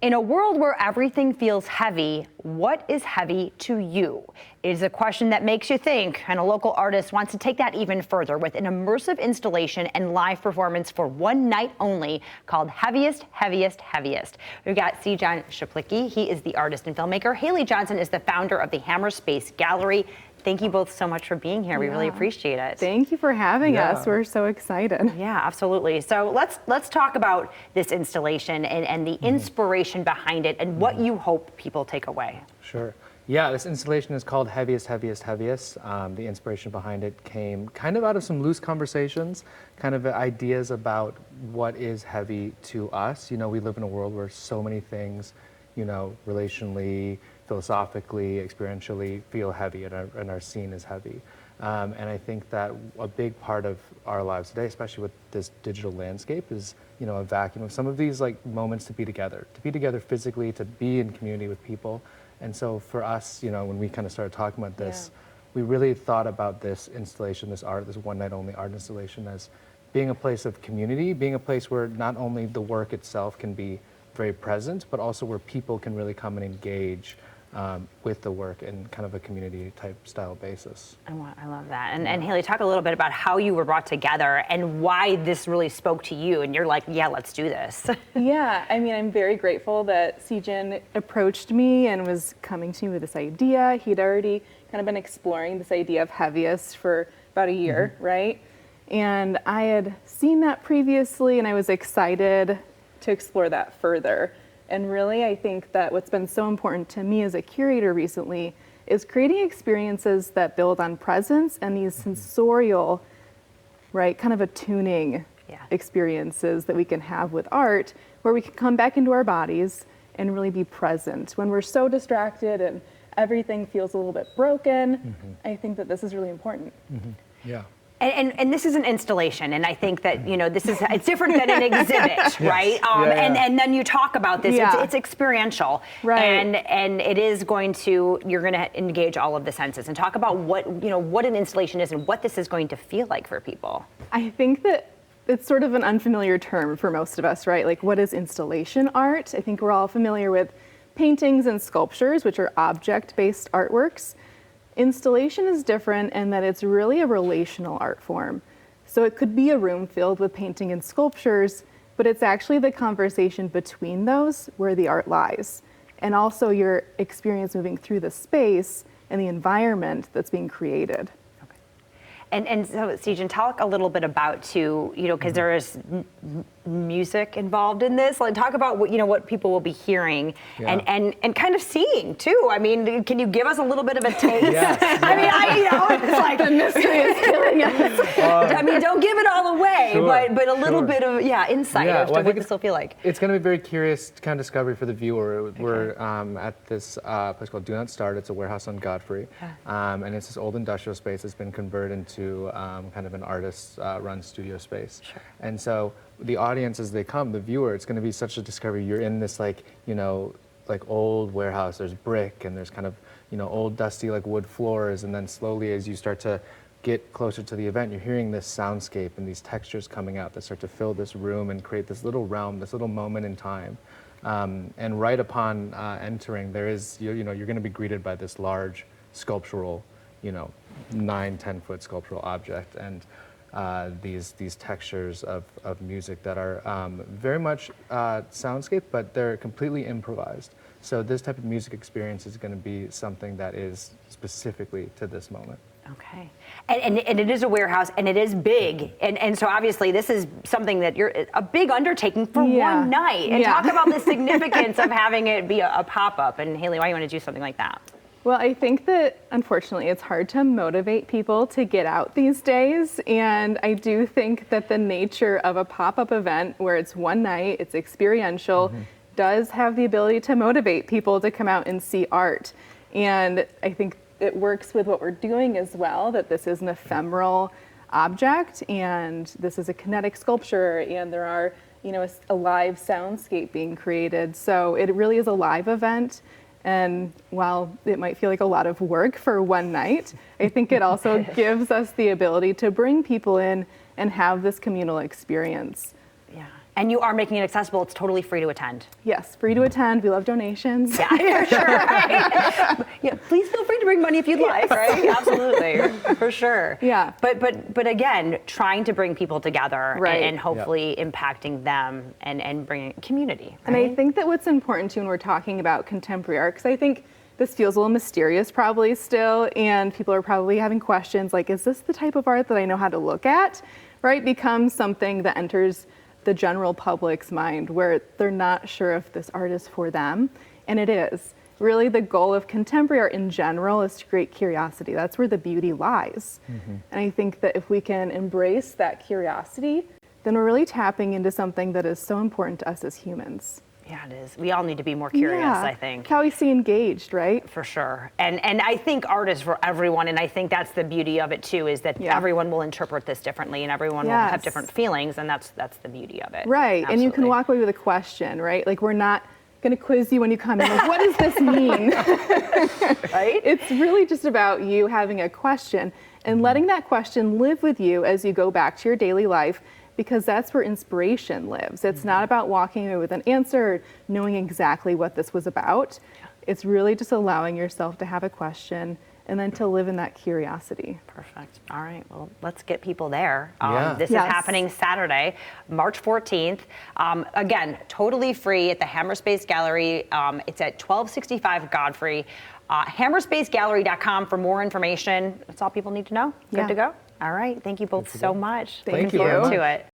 In a world where everything feels heavy, what is heavy to you? It is a question that makes you think, and a local artist wants to take that even further with an immersive installation and live performance for one night only called Heaviest, Heaviest, Heaviest. We've got Sijan Shaplicki. He is the artist and filmmaker. Haley Johnson is the founder of the Hammer Space Gallery. Thank you both so much for being here. We really appreciate it. Thank you for having us. We're so excited. Yeah, absolutely. So let's talk about this installation and the inspiration behind it and what you hope people take away. Sure. Yeah, this installation is called Heaviest, Heaviest, Heaviest. The inspiration behind it came kind of out of some loose conversations, kind of ideas about what is heavy to us. You know, we live in a world where so many things, you know, relationally, philosophically, experientially feel heavy, and our scene is heavy. And I think that a big part of our lives today, especially with this digital landscape, is, you know, a vacuum of some of these like moments to be together physically, to be in community with people. And so for us, you know, when we kind of started talking about this, we really thought about this installation, this one night only art installation, as being a place of community, being a place where not only the work itself can be very present, but also where people can really come and engage with the work in kind of a community type style basis. I love that. And Haley, talk a little bit about how you were brought together and why this really spoke to you and you're like, yeah, let's do this. Yeah, I mean, I'm very grateful that Sijan approached me and was coming to me with this idea. He'd already kind of been exploring this idea of Heaviest for about a year, right? And I had seen that previously and I was excited to explore that further. And really, I think that what's been so important to me as a curator recently is creating experiences that build on presence and these sensorial, right, kind of attuning experiences that we can have with art, where we can come back into our bodies and really be present. When we're so distracted and everything feels a little bit broken, I think that this is really important. Yeah. And this is an installation, and I think that, you know, it's different than an exhibit, right? And then you talk about this, it's experiential, right? And it is you're going to engage all of the senses and talk about what an installation is and what this is going to feel like for people. I think that it's sort of an unfamiliar term for most of us, right? Like, what is installation art? I think we're all familiar with paintings and sculptures, which are object-based artworks. Installation is different in that it's really a relational art form. So it could be a room filled with painting and sculptures, but it's actually the conversation between those where the art lies. And also your experience moving through the space and the environment that's being created. And so, Sijan, talk a little bit about too, you know, because there is music involved in this. Like, talk about what people will be hearing and kind of seeing too. I mean, can you give us a little bit of a taste? I mean, it's like the mystery is killing us. I mean, don't give it all away, but a little bit of insight as to what this will feel like. It's going to be a very curious kind of discovery for the viewer. We're at this place called Do Not Start. It's a warehouse on Godfrey, and it's this old industrial space that's been converted into kind of an artist-run studio space. And so the audience, as they come, the viewer, it's going to be such a discovery. You're in this like old warehouse. There's brick and there's kind of old dusty like wood floors, and then slowly as you start to get closer to the event, you're hearing this soundscape and these textures coming out that start to fill this room and create this little realm, this little moment in time. And right upon entering, there is you're going to be greeted by this large sculptural 9-10 foot sculptural object, and these textures of music that are very much soundscape, but they're completely improvised. So this type of music experience is going to be something that is specifically to this moment. Okay. And it is a warehouse, and it is big. And so obviously this is something that you're a big undertaking for one night. And talk about the significance of having it be a pop-up. And Haley, why you want to do something like that? Well, I think that unfortunately it's hard to motivate people to get out these days. And I do think that the nature of a pop-up event where it's one night, it's experiential, does have the ability to motivate people to come out and see art. And I think it works with what we're doing as well, that this is an ephemeral object and this is a kinetic sculpture and there are, a live soundscape being created. So it really is a live event. And while it might feel like a lot of work for one night, I think it also gives us the ability to bring people in and have this communal experience. And you are making it accessible. It's totally free to attend. Yes, free to attend. We love donations. Yeah, for sure. Right? Yeah, please feel free to bring money if you'd like, right? Absolutely, for sure. Yeah. But again, trying to bring people together Right. and hopefully impacting them and bringing community. And right? I think that what's important too when we're talking about contemporary art, because I think this feels a little mysterious probably still, and people are probably having questions like, is this the type of art that I know how to look at, right? Becomes something that enters the general public's mind where they're not sure if this art is for them, and it is. Really, the goal of contemporary art in general is to create curiosity. That's where the beauty lies. And I think that if we can embrace that curiosity, then we're really tapping into something that is so important to us as humans. Yeah, it is. We all need to be more curious, I think. How we see engaged, right? For sure. And I think art is for everyone, and I think that's the beauty of it too, is that everyone will interpret this differently and everyone will have Yes. different feelings, and that's the beauty of it. Right. And you can Absolutely. walk away with a question, right? Like, we're not going to quiz you when you come in. Like, what does this mean? Right? It's really just about you having a question and letting that question live with you as you go back to your daily life, because that's where inspiration lives. It's not about walking away with an answer or knowing exactly what this was about. It's really just allowing yourself to have a question and then to live in that curiosity. Perfect. All right. Well, let's get people there. Yeah. This Yes. is happening Saturday, March 14th. Again, totally free at the Hammerspace Gallery. It's at 1265 Godfrey. Hammerspacegallery.com for more information. That's all people need to know. Good Yeah. to go. All right. Thank you both so much. Thank Looking you. forward to it.